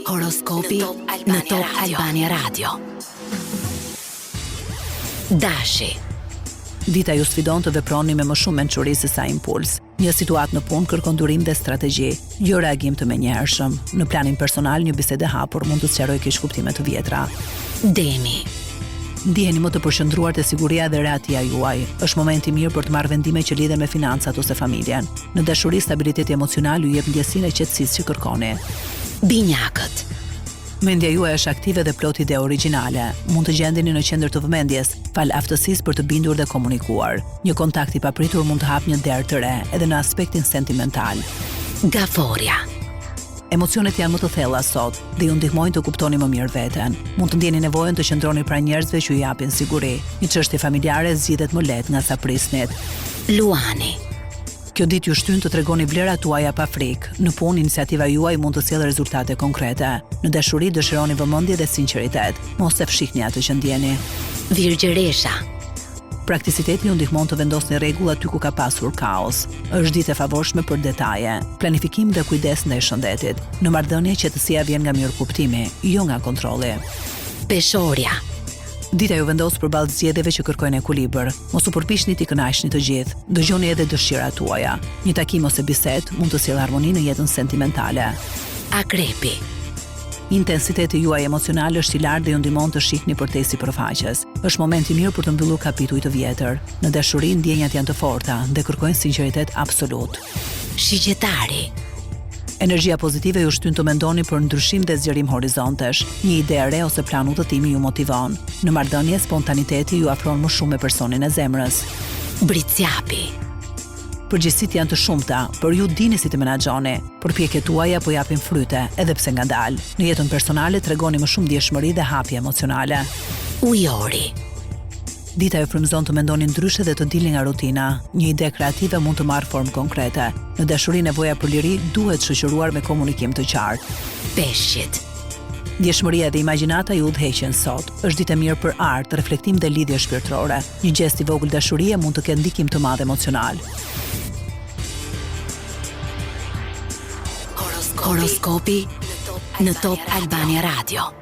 Horoskopi në Top Albania Radio. Dashi. Dita ju sfidon të veproni me më shumë mençuri se sa impuls. Një situatë në punë kërkon durim dhe strategji, jo reagim të menjëhershëm. Në planin personal, një bisedë e hapur mund të sqarojë keq kuptime të vjetra. Demi. Ndiheni më të përqendruar te siguria dhe rehatia juaj. Është momenti i mirë për të marrë vendime që lidhen me financat ose familjen. Në dashuri, stabiliteti emocional ju jep ndjesinë e qetësisë që kërkoni. Binjakët. Mendja juaj është aktive dhe plot ide origjinale. Mund të gjendeni në qendër të vëmendjes, fal aftësisë për të bindur dhe komunikuar. Një kontakt i papritur mund të hapë një derë të re, edhe në aspektin sentimental. Gaforia. Emocionet janë më të thella sot dhe ju ndihmojnë të kuptoni më mirë veten. Mund të ndjeni nevojën të qëndroni pranë njerëzve që ju japin siguri. Një çështje familjare zgjidhet më lehtë nga sa prisnit. Luani. Kjo ditë ju shtyn të tregoni vlerat tuaja pa frikë. Në punë, iniciativa juaj mund të sjellë rezultate konkrete. Në dashuri, dëshironi vëmendje dhe sinqeritet. Mos e fshihni atë që ndjeni. Virgjëresha. Prakticiteti ju ndihmon të vendosni rregull aty ku ka pasur kaos. Është ditë e favorshme për detaje, planifikim dhe kujdes ndaj shëndetit. Në marrëdhënie qetësia vjen nga mirëkuptimi, jo nga kontrolli. Peshorja. Dita ju vendos përballë zgjedhjeve që kërkojnë ekuilibër. Mos u përpiqni t'i kënaqni të gjithë. Dëgjoni edhe dëshirat tuaja. Një takim ose bisedë mund të sjellë harmoni në jetën sentimentale. Akrepi. Intensiteti juaj emocional është i lartë dhe ju ndihmon të shihni përtej sipërfaqes. Është moment i mirë për të mbyllur kapituj të vjetër. Në dashuri, ndjenjat janë të forta dhe kërkojnë sinqeritet absolut. Shigjetari. Energjia pozitive ju shtyn të mendoni për ndryshim dhe zgjerim horizontesh. Një ide e re ose plan udhëtimi ju motivon. Në marrëdhënie, spontaniteti ju afron më shumë me personin e zemrës. Britsjapi. Përgjegjësitë janë të shumta, por ju dini si të menaxhoni. Përpjekjet tuaja po japin fryte, edhe pse ngadalë. Në jetën personale tregoni më shumë ndjeshmëri dhe hapje emocionale. Ujori. Dita ju frymëzon të mendoni ndryshe dhe të dilni nga rutina. Një ide kreative mund të marrë formë konkrete. Në dashuri, nevoja për liri duhet shoqëruar me komunikim të qartë. Peshqit. Ndjeshmëria dhe imagjinata ju udhëheqin sot. Është ditë e mirë për art, reflektim dhe lidhje shpirtërore. Një gest i vogël dashurie mund të ketë ndikim të madh emocional. Horoskopi në Top Albania Radio.